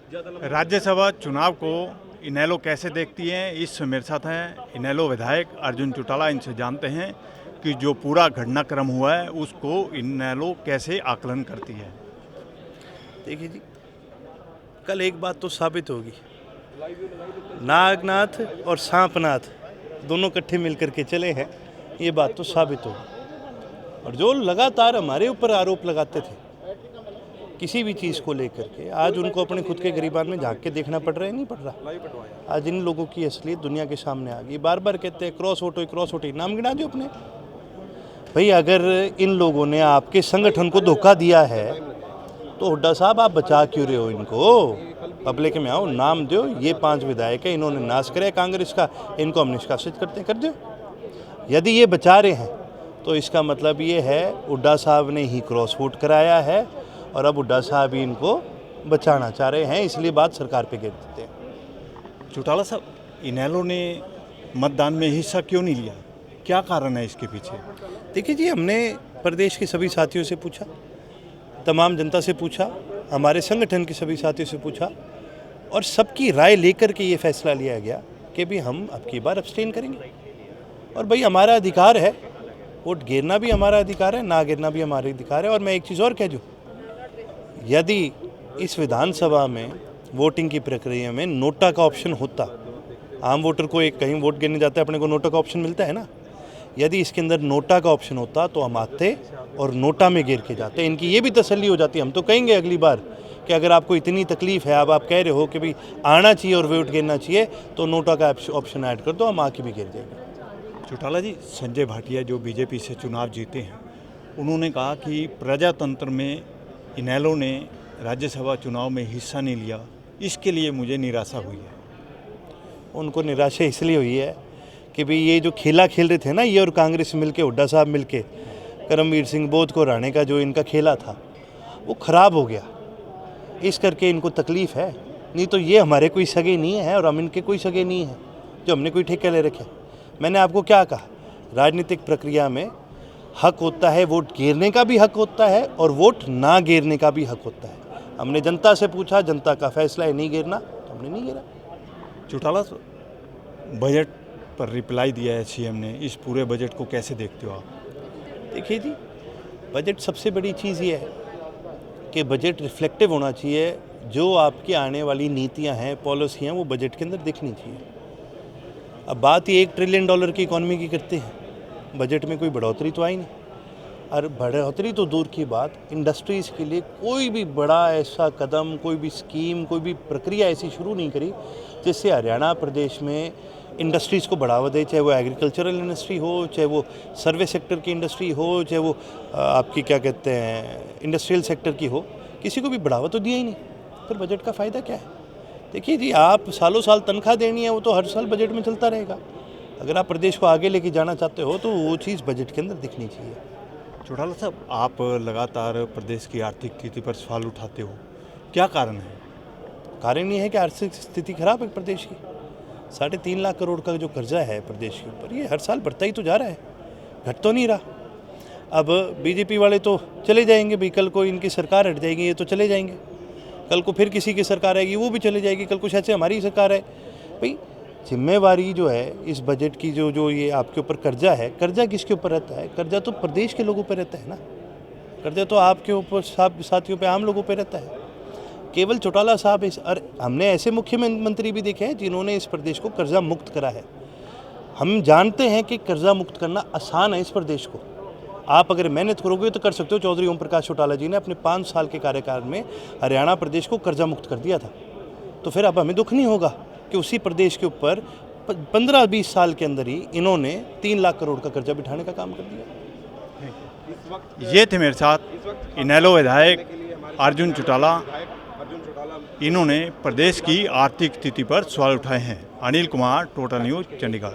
राज्यसभा चुनाव को इनेलो कैसे देखती हैं, इस मेरे साथ हैं इनेलो विधायक अर्जुन चौटाला। इनसे जानते हैं कि जो पूरा घटनाक्रम हुआ है उसको इनेलो कैसे आकलन करती है। देखिए जी, कल एक बात तो साबित होगी, नागनाथ और सांपनाथ दोनों इकट्ठे मिलकर के चले हैं, ये बात तो साबित होगी। और जो लगातार हमारे ऊपर आरोप लगाते थे किसी भी चीज़ को लेकर के, आज उनको अपने खुद के गिरीबान में झांक के देखना पड़ रहा है, नहीं पड़ रहा। आज इन लोगों की असलियत दुनिया के सामने आ गई। बार बार कहते हैं क्रॉस वोट, नाम गिना दो अपने। भाई अगर इन लोगों ने आपके संगठन को धोखा दिया है तो हुड्डा साहब आप बचा क्यों रहे हो इनको? पब्लिक में आओ, नाम दो, ये 5 विधायक है, इन्होंने नाश कराया कांग्रेस का, इनको हम निष्कासित करते हैं, कर दो। यदि ये बचा रहे हैं तो इसका मतलब ये है हुड्डा साहब ने ही क्रॉस वोट कराया है और अब हुड्डा साहब ही इनको बचाना चाह रहे हैं, इसलिए बात सरकार पे गिर देते हैं। चौटाला साहब, इनेलो ने मतदान में हिस्सा क्यों नहीं लिया, क्या कारण है इसके पीछे? देखिए जी, हमने प्रदेश के सभी साथियों से पूछा, तमाम जनता से पूछा, हमारे संगठन के सभी साथियों से पूछा और सबकी राय लेकर के ये फैसला लिया गया कि भी हम अब की बार अब्सटेन करेंगे। और भाई हमारा अधिकार है, वोट गिरना भी हमारा अधिकार है, ना गिरना भी हमारा अधिकार है। और मैं एक चीज़ और कह दूँ, यदि इस विधानसभा में वोटिंग की प्रक्रिया में नोटा का ऑप्शन होता, आम वोटर को एक कहीं वोट गिरने जाता है अपने को नोटा का ऑप्शन मिलता है ना, यदि इसके अंदर नोटा का ऑप्शन होता तो हम आते और नोटा में गिर के जाते। इनकी ये भी तसल्ली हो जाती। हम तो कहेंगे अगली बार कि अगर आपको इतनी तकलीफ है, अब आप कह रहे हो कि भाई आना चाहिए और वोट गिरना चाहिए, तो नोटा का ऑप्शन ऐड कर दो, हम आके भी गिर जाएंगे। चौटाला जी, संजय भाटिया जो बीजेपी से चुनाव जीते हैं, उन्होंने कहा कि प्रजातंत्र में इनेलो ने राज्यसभा चुनाव में हिस्सा नहीं लिया, इसके लिए मुझे निराशा हुई है। उनको निराशा इसलिए हुई है कि भाई ये जो खेला खेल रहे थे ना, ये और कांग्रेस मिलके, हुड्डा साहब मिलके, करमवीर सिंह बोध को हराने का जो इनका खेला था वो ख़राब हो गया, इस करके इनको तकलीफ़ है। नहीं तो ये हमारे कोई सगे नहीं है और हम इनके कोई सगे नहीं हैं जो हमने कोई ठेके ले रखे। मैंने आपको क्या कहा, राजनीतिक प्रक्रिया में हक होता है, वोट गिरने का भी हक होता है और वोट ना गिरने का भी हक होता है। हमने जनता से पूछा, जनता का फैसला है नहीं गिरना, तो हमने नहीं गिरा। चौटाला, बजट पर रिप्लाई दिया है सीएम ने, इस पूरे बजट को कैसे देखते हो आप? देखिए जी, बजट सबसे बड़ी चीज़ ये है कि बजट रिफ्लेक्टिव होना चाहिए, जो आपकी आने वाली नीतियां हैं, पॉलिसी हैं, वो बजट के अंदर दिखनी चाहिए। अब बात ये $1 ट्रिलियन की इकॉनमी की करते हैं, बजट में कोई बढ़ोतरी तो आई नहीं। और बढ़ोतरी तो दूर की बात, इंडस्ट्रीज़ के लिए कोई भी बड़ा ऐसा कदम, कोई भी स्कीम, कोई भी प्रक्रिया ऐसी शुरू नहीं करी जिससे हरियाणा प्रदेश में इंडस्ट्रीज़ को बढ़ावा दे, चाहे वो एग्रीकल्चरल इंडस्ट्री हो, चाहे वो सर्विस सेक्टर की इंडस्ट्री हो, चाहे वो आपकी क्या कहते हैं इंडस्ट्रियल सेक्टर की हो, किसी को भी बढ़ावा तो दिया ही नहीं। फिर बजट का फ़ायदा क्या है? देखिए जी, आप सालों साल तनख्वाह देनी है, वो तो हर साल बजट में चलता रहेगा। अगर आप प्रदेश को आगे लेके जाना चाहते हो तो वो चीज़ बजट के अंदर दिखनी चाहिए। चौटाला साहब, आप लगातार प्रदेश की आर्थिक स्थिति पर सवाल उठाते हो, क्या कारण है? कारण ये है कि आर्थिक स्थिति खराब है प्रदेश की। 3.5 लाख करोड़ का जो कर्जा है प्रदेश के ऊपर, ये हर साल बढ़ता ही तो जा रहा है, घट तो नहीं रहा। अब बीजेपी वाले तो चले जाएंगे, भाई कल को इनकी सरकार हट जाएगी, ये तो चले जाएंगे, कल को फिर किसी की सरकार आएगी, वो भी चले जाएगी, कल को शायद से हमारी सरकार है। भाई जिम्मेवारी जो है इस बजट की, जो ये आपके ऊपर कर्जा है, कर्जा किसके ऊपर रहता है? कर्जा तो प्रदेश के लोगों पर रहता है ना, कर्जा तो आपके ऊपर साथियों पे, आम लोगों पे रहता है। केवल चौटाला साहब और हमने ऐसे मुख्यमंत्री भी देखे हैं जिन्होंने इस प्रदेश को कर्जा मुक्त करा है। हम जानते हैं कि कर्जा मुक्त करना आसान है इस प्रदेश को, आप अगर मेहनत करोगे तो कर सकते हो। चौधरी ओम प्रकाश चौटाला जी ने अपने 5 साल के कार्यकाल में हरियाणा प्रदेश को कर्जा मुक्त कर दिया था। तो फिर अब हमें दुख नहीं होगा कि उसी प्रदेश के ऊपर 15-20 साल के अंदर ही इन्होंने 3 लाख करोड़ का कर्जा बिठाने का काम कर दिया। ये थे मेरे साथ इनेलो विधायक अर्जुन चौटाला। इन्होंने प्रदेश की आर्थिक स्थिति पर सवाल उठाए हैं। Anil Kumar, total news, Chandigarh.